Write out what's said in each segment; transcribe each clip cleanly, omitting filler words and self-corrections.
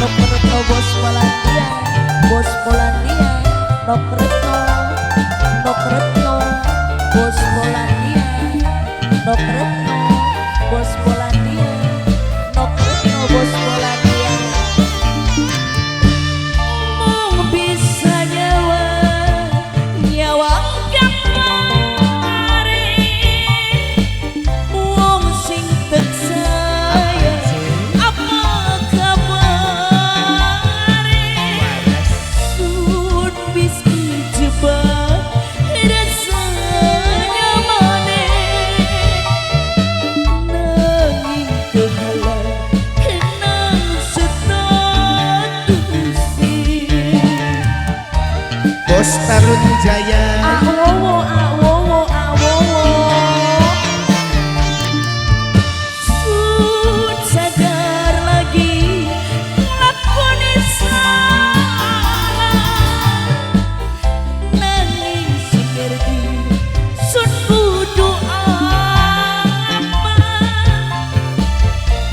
Nokretno bos Polandia, bos Polandia, Nokretno, Nokretno, bos Polandia, Nokretno, bos Polandia, Nokretno, bos Polandia. Mau bisa nyawa, nyawa kamari, wong sing teksa. Bos Tarun Jaya. Awowo, awowo, awowo. Sun sadar lagi lakoni salah, nanging sikerti sun kudu apa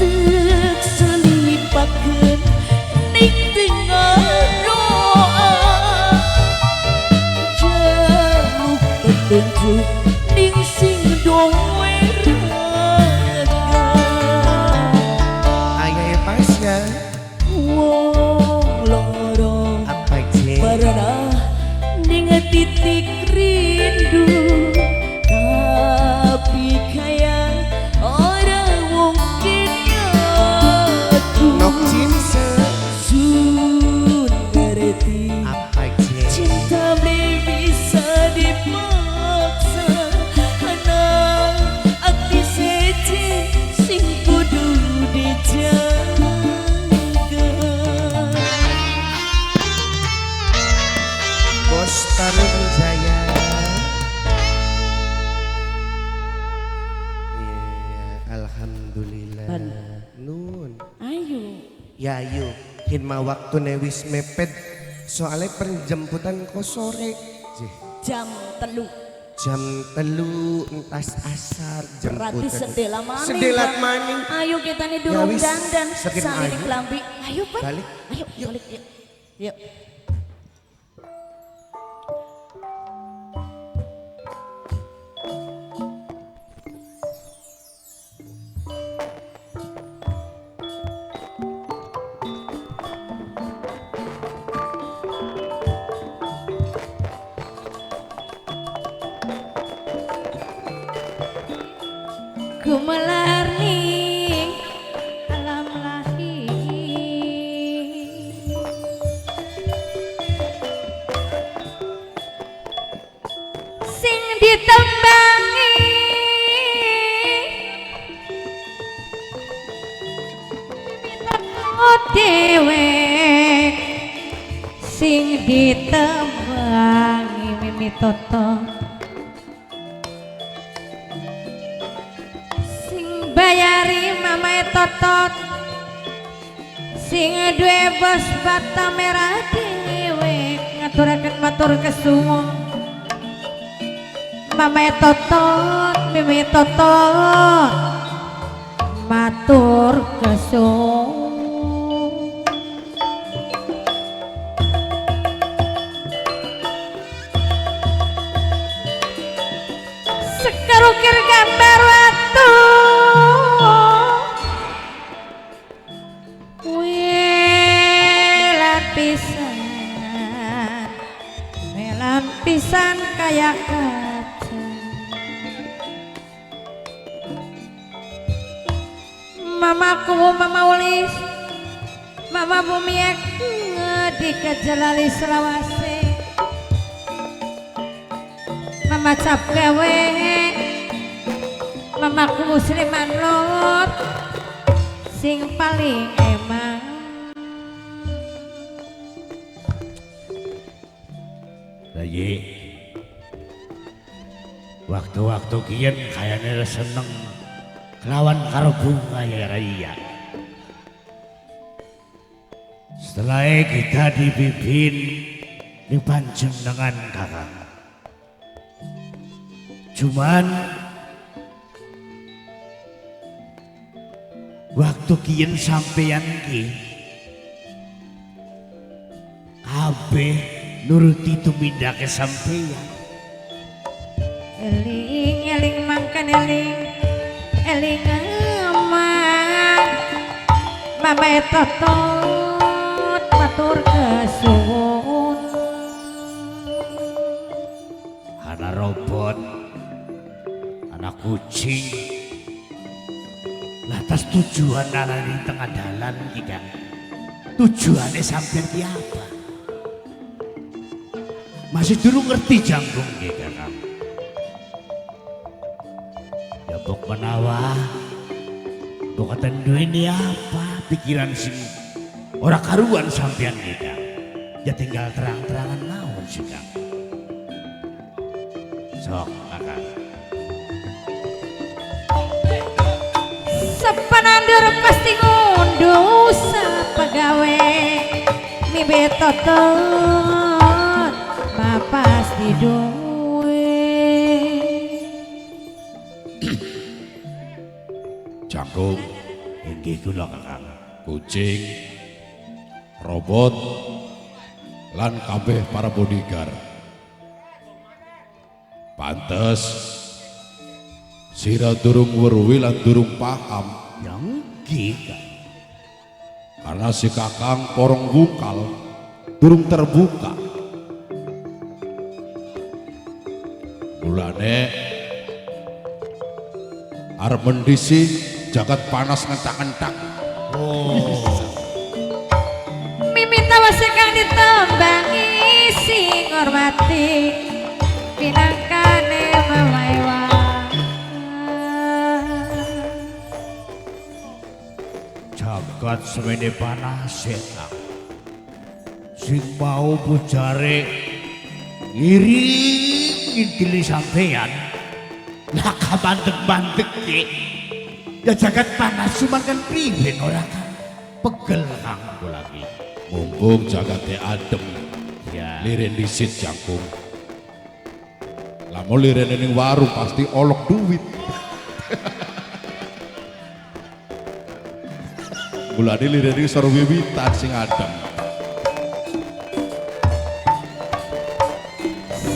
tek selipakeun ning tengah doa. Tunjuk ning sing dowe raga Ayah pasnya wong loro apa je pernah ning titik rindu tapi kayak orang mungkin nyatu nok cinse sun ngerti apa je cinta belum bisa dipaksa. Bos Tarun Jaya. Alhamdulillah. Nun. Ayo. Ya ayo. Hima waktu wis mepet. Soalnya penjemputan ko sore. Jam telu. Jam telu entas asar Berarti jemputan. sedela maning. Sedelat maning. Ayo kita nih durung wis, dandan. saking Sani ayu. kelambi. Ayo Pak. Balik. Ayo Yuk. balik yuk. Yuk. Gumelar ning alam lahir sing ditembangi dewek sing ditembangi mimitoto bayari mamae totot sing duwe bos bata merah dhewe ngaturaken matur kesuwun mamae totot mimi totot matur kesuwun sekarukir gambar watu pisan kayak kaca mamaku mama ulis mama bumiak di kejelali selawase mama cap gawe mamaku musliman lot sing paling emang lagi waktu-waktu kian kayaknya seneng kelawan karo bunga ya raya. Setelah kita dipimpin dipancing dengan kakak, cuman waktu kian sampeyan ki kabeh nuruti tumindake sampeyan. Eling mangkan eling amang mama totot matur kesuwun. Anak robot, anak kucing, lantas tujuan anak di tengah dalan kita. Tujuannya sampeyan ki apa? Masih dulu ngerti jangkung kita kan? Ya bok menawa, bok kata ini apa? Pikiran sing ora karuan sampeyan kita. Ya tinggal terang-terangan mawon sih Kang. Sok Kakang. Sepanandur pasti ngunduh sapagawe mimpi totot mapas di duwe. Jangkung, Inggih kula Kakang. kucing, robot, lan kabeh para bodyguard. Pantes sira durung weruhi lan durung paham Yang nggih Kang. karena si Kakang porong bungkal durung terbuka. Mulane arep mendisi jagat panas ngentak-ngentak. Mimpi tawa sekang ditembangi sing hormati pinangkane mamaewa. Jagat semene panas Kang. Sing mau bujare ngiring ngintili sampeyan. Lah kabandeg-bandeg ki. Ya jagat panas cuman kan priben ora kan. Pegel Kang kula lagi. Mumpung jagatnya adem, Ya. lirin disit Jangkung. Lamun lirin ning warung pasti olok duit. Mulane lirin iki sor wiwitan sing adem.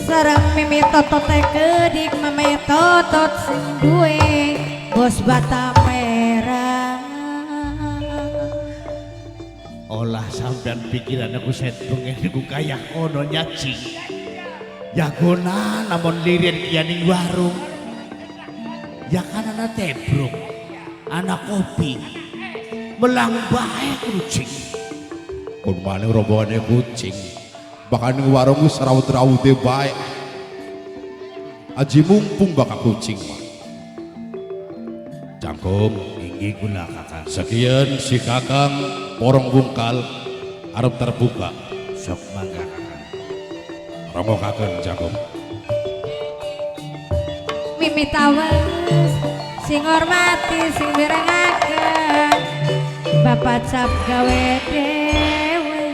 Sarang mimi totot teh kedik mame totot sing duwe bos bata merah. Olah sampean pikiran aku set bengen ku kaya kono nyacing. Ya gona namun lirin kianing warung. Ya kan ana tebruk, ana kopi. Melang bae kucing. Pun maning rombongane kucing. Bahkan ning warung wis rawut-rawute bae. Aji mumpung bakal kucing mah. Jangkung, Inggih kula Kakang. sekian si Kakang porong bungkal arep terbuka. Sok mangga Kakang. Romokaken Jangkung. Mimi tawes sing hormati sing mirengaken bapak cap gawe dewe.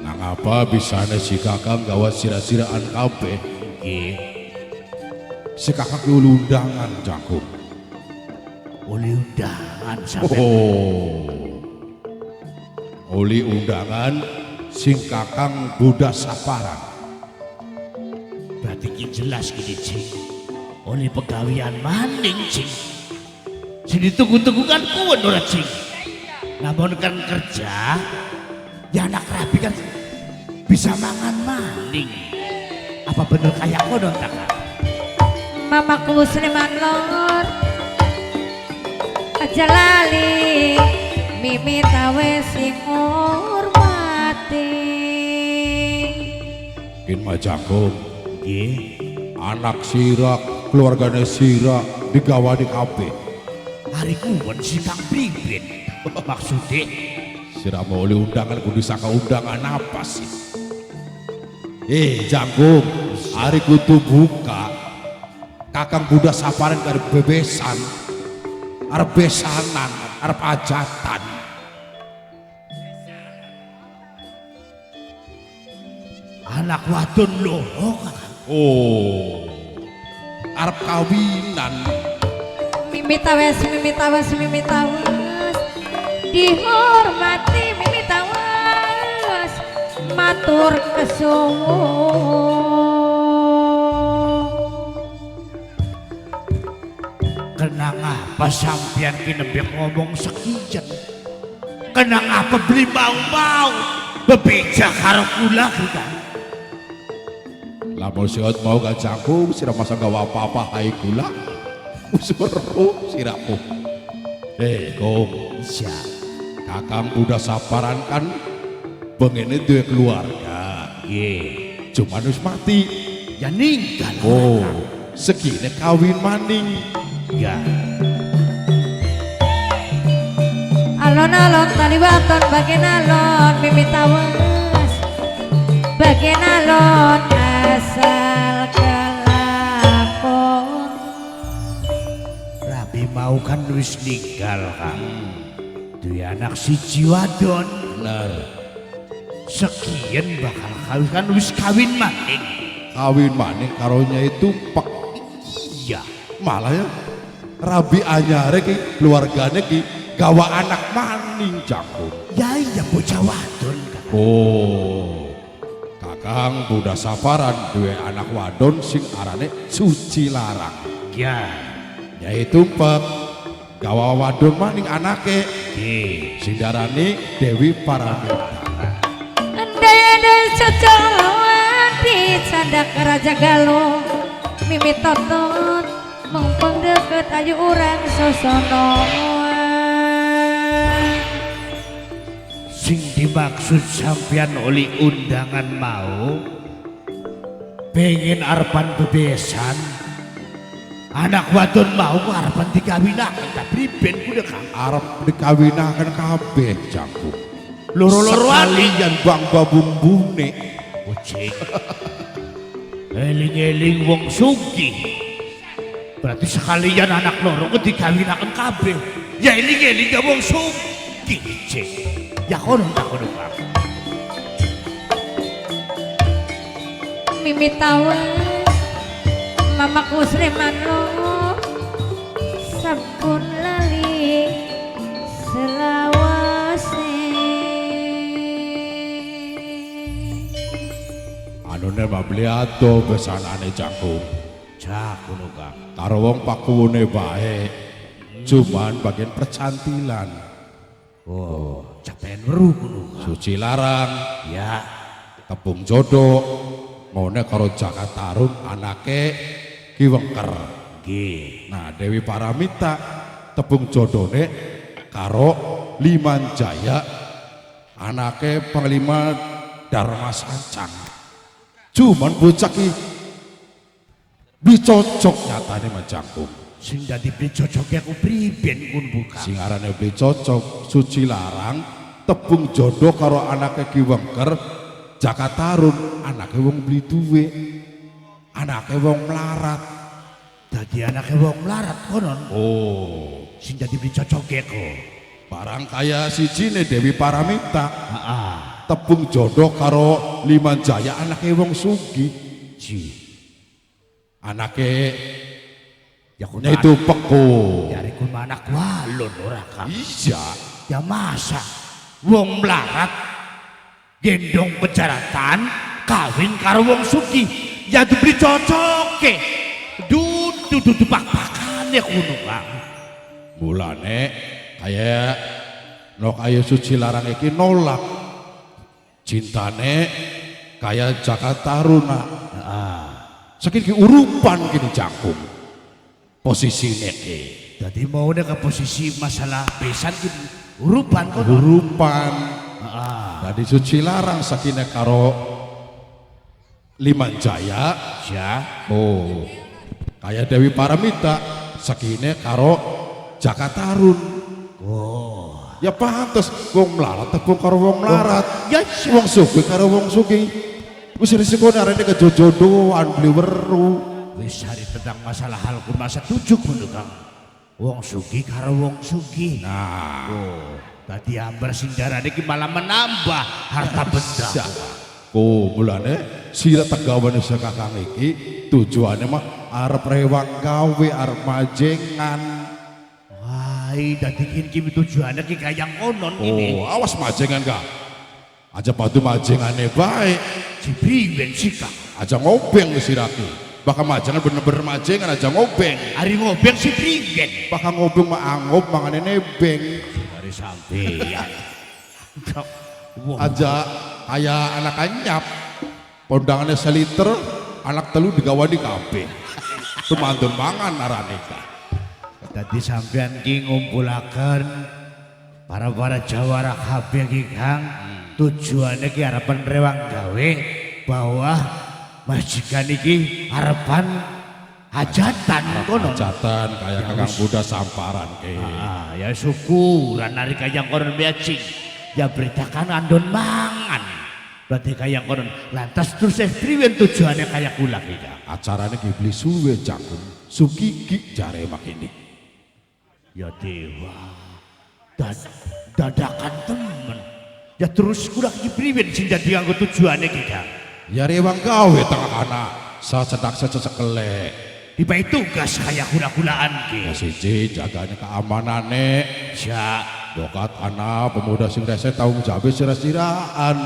Nang apa bisane si Kakang gawa sira-siraan kabeh. Nggih, Si Kakang ki ulu undangan Jangkung. oleh undangan sampean. Oh. Oli undangan sing Kakang Buddha Saparang. Berarti ki jelas gini cing. Oleh pegawian maning cing. Sing ditunggu-tunggu kan kuwen ora cing. Namun kan kerja, ya anak rapi kan bisa mangan maning. Apa bener kayak kono tak Kang? Mamaku Sleman Lor aja lali mimi tawes sing hormati. Kin Jangkung, Nggih. anak sira, keluargane sira digawani kabeh. Hari kuwen si Kang Priben. Maksudnya Sira mau oli undangan kudu saka undangan apa sih? Jangkung, hari kudu buka. Kakang Buddha Saparang arep bebesan, arep besanan, arep ajatan. anak wadon loro Kakang. Oh, arep kawinan. Mimi tawes dihormati matur kesuwun. Kenang apa sampean kinembek ngomong sekian? Kenang apa beli mau-mau bebeja karo kula kita? Lamun siot mau kacangku sira masa gawa apa-apa hai kula. Usuru siraku. Kom, Iya. Kakang udah saparan kan pengen duwe keluarga. Ye, Cuman wis mati. ya ninggal. Oh, segini kawin maning. Ya, Alon-alon talibaton bagian alon mimit awas, bagian alon asal kelakon. Rabi mau kan wis ninggal Kang. Duwe anak siji wadon. Bener. Sekian bakal kawin kan wis kawin maning. Kawin maning karonya itu pak. Iya. Malah ya Rabi anyare ki keluargane ki gawa anak maning cangkung. Ya iya bocah wadon Kang. Oh, Kakang budak saparan duwe anak wadon sing arane Suci Larang. Ya, Yaitu pek gawa wadon maning anake ye. sing darani Dewi Paramita. Andai cocok lawan di candak Raja Galuh, mimit totot mumpung deket ayu urang sosono. Sing dimaksud sampean oleh undangan mau pengen arepan bebesan anak wadon mau arepan dikawinaken tapi ben kudu Kang Arep dikawinaken kabeh cangkung. loro-loroan Sekalian bangga bumbune. Ucik eling-eling wong sugih berarti sekalian anak loro ku dikawinaken kabeh ya eling-eling ga wong sugih cik ya kono tak kono Kang Mimit awas mamaku Sreman lo sabun lali selawase. Anune mabli ado besanane cangkung. cak kono Kang Karo wong pakuwune bae. Cuman bagian percantilan. oh capen weru kono Kang Suci Larang, ya tepung jodoh, ngone karo Jaka Tarun anake Ki Wengker. nggih Nah, Dewi Paramita tepung jodone karo Liman Jaya anake Panglima Dharma Sancang. Cuman bocah ki dicocok nyatane Majangkung. sing dadi picocoke aku priben kun buka Sing arane beli cocok Suci Larang tepung jodoh karo anake Ki Wengker Jaka Tarun anake wong beli duwe anake wong melarat. dadi anake wong melarat konon Oh, sing dadi picocoke kok barang kaya sijine Dewi Paramita heeh tepung jodoh karo Liman Jaya anake wong sugih. ji Anake ya kun itu peko. dari kun anak walon ora Kang Iya. ya masa wong melarat gendong pejaratan kawin karo wong sugih ya diberi cocoke dudu pak-pakane kuno Kang Mulane kayak no kaya Suci Larang iki nolak cintane kaya Jaka Taruna. Saking ki urupan kini cangkum posisine ki jadi mau ke posisi masalah besan gitu urupan kono urupan. heeh Tadi Suci Larang sakine karo Liman Jaya. ya Oh, kayak Dewi Paramita sakine karo Jaka Tarun. oh Ya pantes wong melarat tepung karo wong melarat. ya Wong sugih karo wong sugih. Wis risikone arene kejodohan beli weru. wis hari tentang masalah hal kun masa tujuh kuno Kang wong sugih karo wong sugih Nah, oh tadi ambar sing darane ki malah menambah harta benda oh mulane sira tegawane kakang iki tujuane mah arep rewang gawe arep majengan. wah dadi kimi tujuane ki kayang konon ini Oh, awas majengan ka. Aja padu majengane baik. Si priwen sikang. Aja ngobeng sirake. Bakal majengan bener-bener majengan aja ngobeng. Ari ngobeng si priwen. Bakal ngobeng maangob mangane nebeng. Dari sampeyan. Aja kayak anak anyap. Pondangannya seliter, anak telu digawani kabeh. Tumandun mangan araneka. Tadi sampean ki ngumpulaken para jawara kabeh ki Kang. Tujuannya ki harapan rewang gawe bahwa majikan iki harapan hajatan kono. Hajatan kayak Kakang Buddha samparan ke. Ya syukuran nari kayang konon beacing. Ya beritakan andon mangan. Berarti kayang konon lantas terus priwen tujuannya kayak kula kita. Acaranya ki beli suwe canggung. Sukiki jare makini. Ya dewa. Dadakan temen. Ya terus kurang priwen sing dadi nganggo tujuane kita. Ya rewang gawe tengah anak. Sacedak sekelek. Dibai tugas kayak gula-gulaan ki. Ya siji jaganya keamanane. Ya Bokat anak pemuda sing rese tanggung jawab sira-siraan.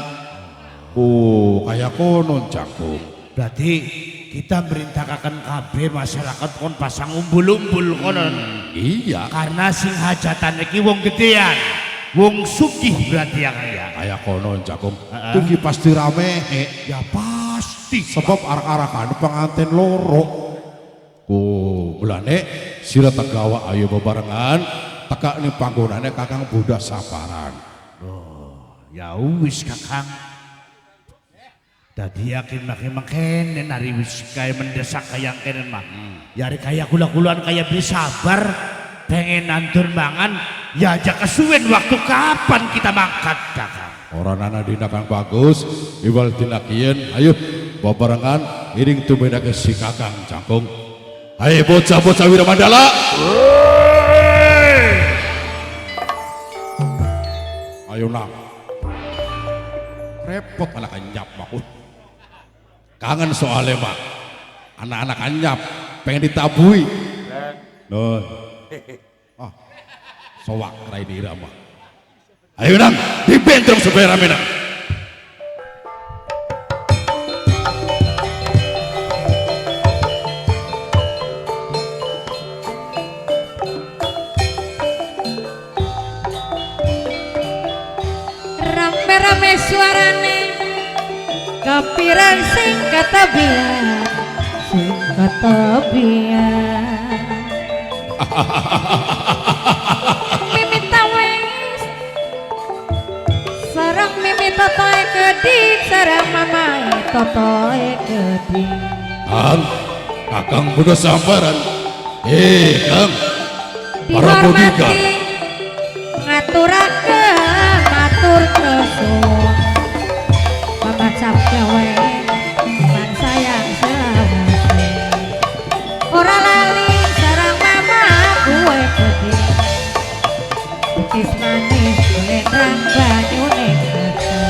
Kayak konon canggung. berarti kita merintahkan KB masyarakat kon pasang umbul-umbul konon. Iya. Karena sing hajatan iki wong gedean. Wong sugih berarti yang kaya. Kayak konon canggung. Tinggi pasti rame. Ya pasti. Sebab arak-arakan pengantin loro. Mulane sira tegawa ayo bebarengan teka ini panggonane Kakang Buddha Saparan. Ya wis Kakang. Dadi yakin makin nari wis kaya mendesak kaya kenen mah. Yari kaya kula-kulaan kaya bisa sabar pengen nantur mangan ya aja kesuwen waktu kapan kita mangkat Kakang. Orang anak dina kang bagus, iwal dina kien, ayo bebarengan iring tu beda ke si Kakang Cangkung. Ayo bocah-bocah Wiramandala. Ayo nak. Repot anak anyap aku. Kangen soalnya mak. Anak-anak anyap pengen ditabui. Noh. Sowak rai di irama. Ayo nang, dibentrong supaya rame nang. Rame-rame suarane kapiran sing katabian mimita wis sarang mimita totoe keding sarang mamae totoe keding Kakang Buddha Samparan. Kang para bodyguard ngaturakeun matur kesuwun pamacap gawe man sayang selawase ora lali sareng mama kue gedhe putih manis kulendang banyune gedhe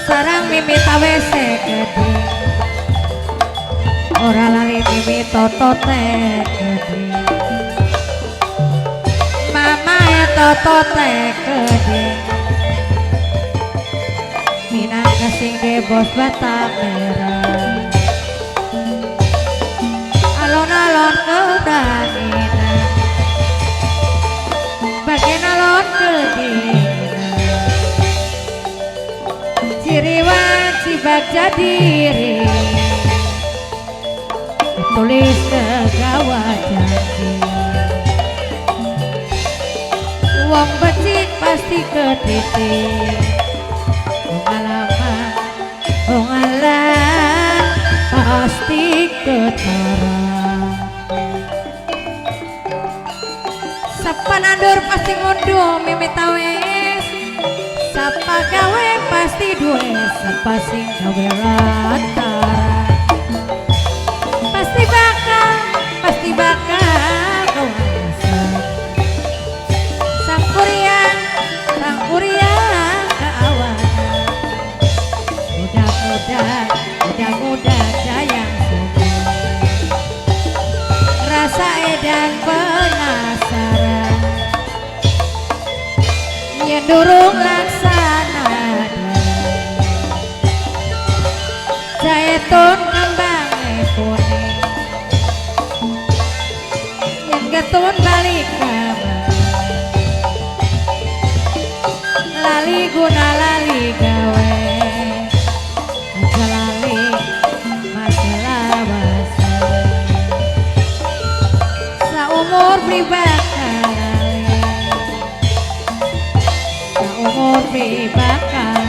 sareng mimita wese gedhe ora lali mimita tote gedhe totote keding minang kesing de bos bata merah alon-alon keudangina bagian alon kedingina ciriwan cibak jadiri tulis kegawa janji wong becik pasti ketitik pengalaman pengalaman pasti ketara sapa nandur pasti ngunduh mimita wes sapa gawe pasti duwe sapa sing gawe lantaran pasti bakal Sangkuriang keawanan mudah-mudah dayang sumber rasa edan penasaran yen durung laksana zaitun kembange kuning yen getun balik kamar lali guna lali gawe aja lali masalah basa saumur pribakal saumur pribakal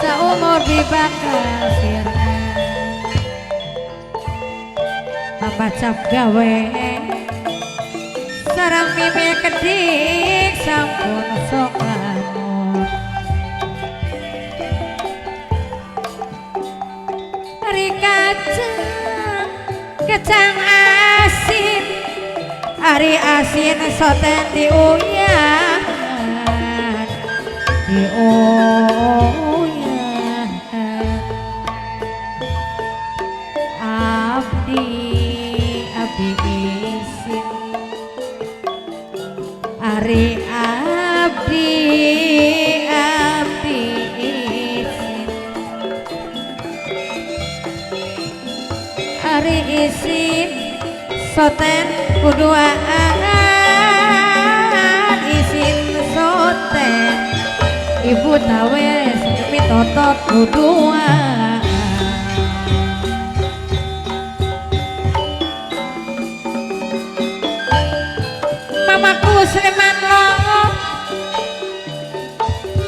saumur pribakal sirna mapacap gawe sarang mimi kedik sampun sok lamun ari kacang asin ari asin soten diuyan abdi isin ari abdi isin ari isin soten kuduaan isin soten ibu tawe sepi totot kuduaan mamaku Sleman Lor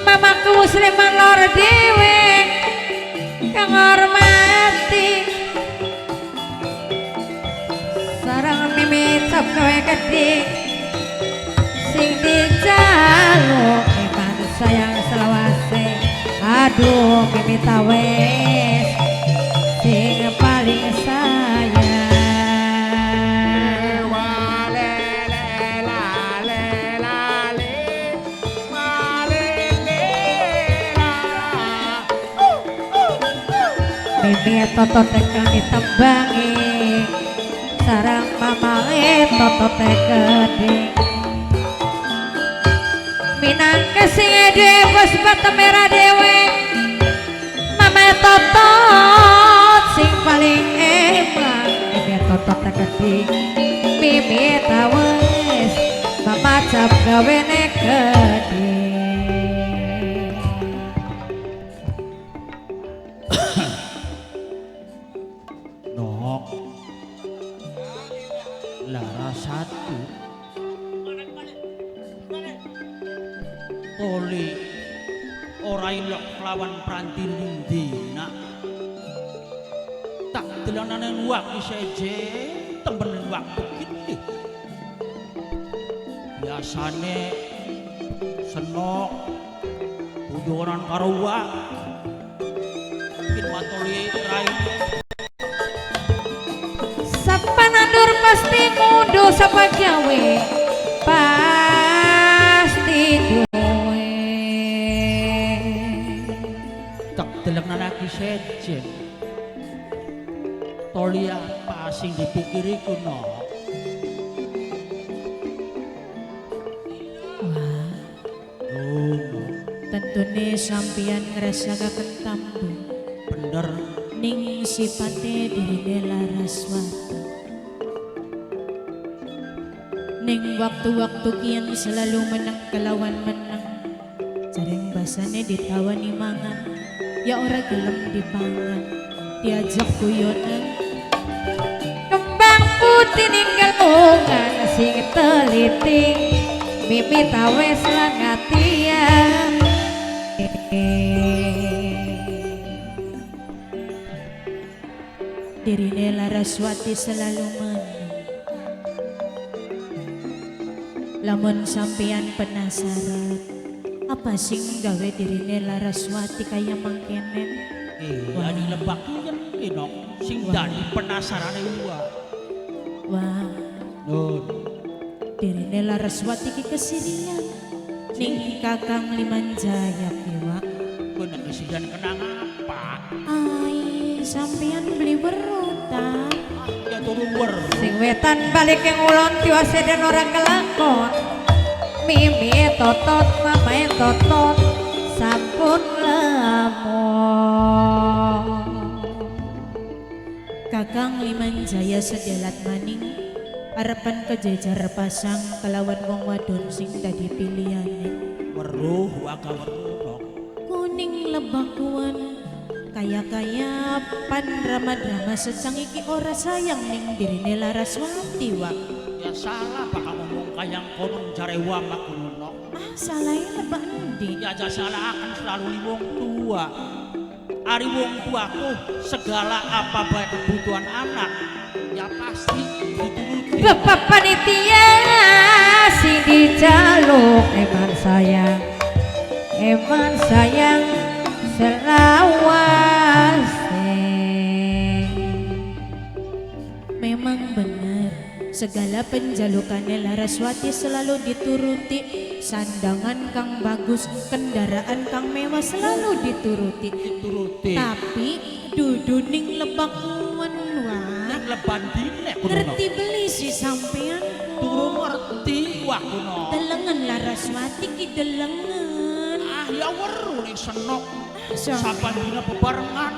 mamaku Sleman Lor dewe kang hormati sarang mimi cap gawe gede sing dijaluk iman sayang selawase aduh mimi tawes sing paling sayang mimi totot tekan ditembangi sarang mamae totot gede minang kesing ede bos bata merah dewe mama totot sing paling emang mimi totot gede mimi tawes mama cap gawe gede Lara satu Toli ora ilok lawan pranti lindina tak delananen waktu seje temenin waktu gini biasane senok bujoran karo wak bikin matoli raine sapa nandur pasti kudu sapa gawe pasti duwe tak deleng lagi sejen toli apa sing dipikiri kuno wah tentune sampeyan ngerasa ketambu bener ning sipate dirine Laraswati ning waktu-waktu kian selalu menang kelawan menang jareng basane ditawani mangan ya ora gelem dipangan diajak guyonan kembang putih ninggal mungan sing teliti mimi tawes lan ngatian dirine Laraswati selalu menang lamun sampeyan penasaran apa sing gawe dirine Laraswati kaya mangkenen ani lebak yen kinong sing dadi penasarane wah nun dirine Laraswati ki kesirian ning Kakang Limanjaya kiwa bener kesidan kenang apa ai sampeyan beli berutan ya turun wer sing wetan balik yang ulon tiwase dan orang kelakon Mimi totot mamae totot sampun lemon. Kakang Limanjaya sedelat maning arepan kejejar pasang kelawan wong wadon sing dadi pilihane. Weruh waga weruh. Kuning lebakuan kaya-kaya pan drama-drama secang iki ora sayang ning dirine Laraswati wa. Ya salah pak ngomong kayang konon jare wong aku nono. Ah salahe lebak endi? Ya aja salah akan selalu li wong tua. Ari wong tuaku segala apa baik kebutuhan anak ya pasti dituruti. Bapak panitia sing dijaluk Eman sayang selawase. Memang benar segala penjalukannya Laraswati selalu dituruti. Sandangan kang bagus, kendaraan kang mewah selalu dituruti. Tapi duduning lebakuan wah. Leban dine kuno. Ngerti beli si sampean Turun ngerti wah kuno. Delengan Laraswati ki delengan. Ah ya weruh ning senok. Asa. Saban dina bebarengan.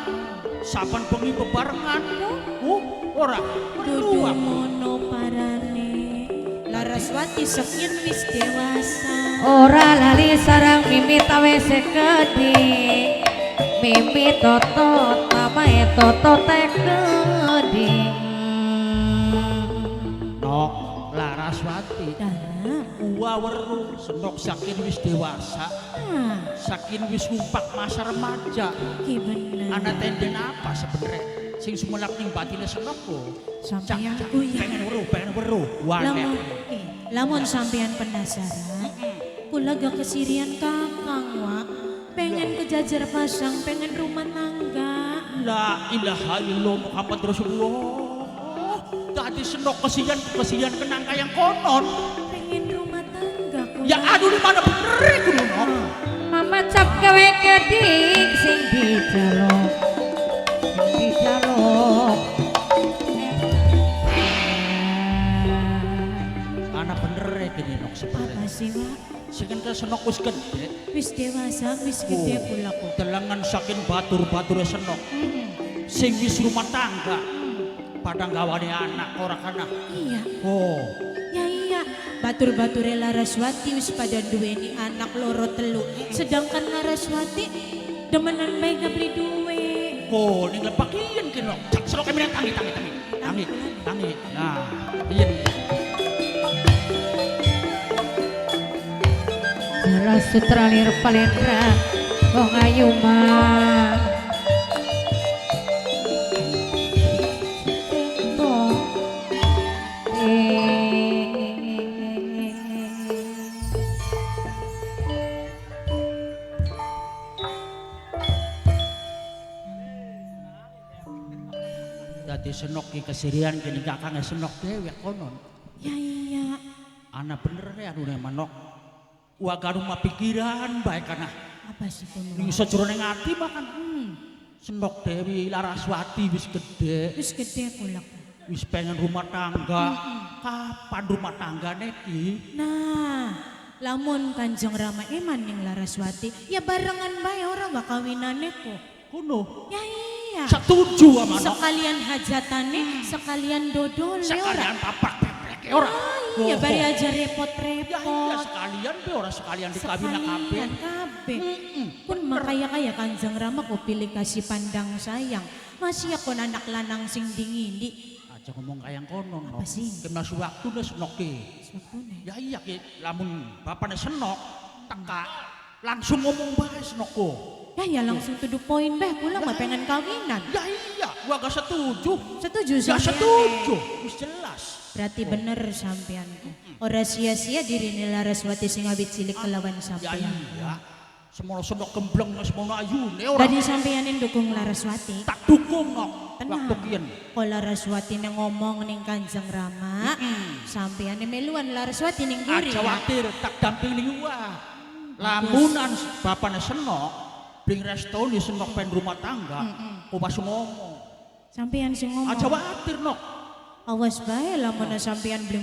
Saban bengi bebarengan. Ora. Dudu Weruh aku. mono parane. Laraswati sekian wis dewasa. Ora lali sarang mimi tawe sekedi. Mimi totot mamae totot tekedi. Nok Laraswati. Dara. Gua weruh senok sakin wis dewasa. Ah, Sakin wis ngumpak masa remaja. ki bener. Ana tenden apa sebenarnya? Sing sumelak ning batine senok kok. Sampeyan kuya. Pengen weruh. Wanek. Lamun sampeyan penasaran, kula gak kesirian kakang wa. Pengen kejajar pasang, pengen rumah tangga. La ilaha illallah Muhammad Rasulullah. Tadi senok kesian kenang kayang konon. Pengen rumah tangga kula. Ya aduh di mana bener iku no. Mama cap gawe kedik sing dijaluk. Anak bener gini nok sebenarnya. Apa sih wa? Sing ke senok wis gede. Wis dewasa, wis gede kula kok. Delengan saking batur-batur senok. Sing wis rumah tangga. Padang gawane anak ora kana. Iya, Oh, ya iya. Batur-bature Laraswati wis pada duweni anak loro telu. Sedangkan Laraswati demenan bae gak beli duwe. oh ning lepak yen ki nok. Cak selok emene tangi. Nah, iya. Jala sutralir palendra wong ayu mah. Dadi senok ki kesirian kene kakang senok dewek konon. Ya iya. Ana bener ya anu manok. Wa rumah pikiran bae kana. Apa sih Ning pun? sajroning ati makan senok Dewi Laraswati wis gede. Wis gede kula. Wis pengen rumah tangga. Kapan rumah tanggane ki? Nah, lamun Kanjeng Rama Eman ning Laraswati, ya barengan bae ora bakawinane kok. Kuno. Ya iya. Setuju sama nok. Sekalian hajatane, sekalian dodole ora. Sekalian papak peprek ora. Iya, bari aja Ya iya repot-repot. sekalian be ora sekalian dikawin kabeh. Sekalian kabeh. Pun makaya-kaya Kanjeng Rama kok pilih kasih pandang sayang. Masih kon anak lanang sing dingindi. Aja ngomong kayang konon. Apa sih? Kena suwaktu nih senok ki. Sewaktune. Ya iya ki lamun bapaknya senok teka langsung ngomong bae senokku. Ya langsung to the point bae kula mah pengen kawinan. Ya iya, gua gak setuju. Setuju Gak sampean? setuju. Wis jelas. Berarti bener sampeanku. Ora sia-sia dirine Laraswati sing awit cilik kelawan Ya sampean. iya. Semono senok gembleng semono ayune ora. Tadi sampeanin dukung Laraswati. Tak dukung nok. Tenang. Waktu kian. Kalau Laraswati nang ngomong ning Kanjeng Rama, sampean meluan Laraswati ning guri. Aja khawatir tak dampingi wah. Lamunan bapaknya senok bing resto ni senok pen rumah tangga. Kok pas ngomong. Sampean sing ngomong. Aja khawatir nok. Awas bae lamun sampean beli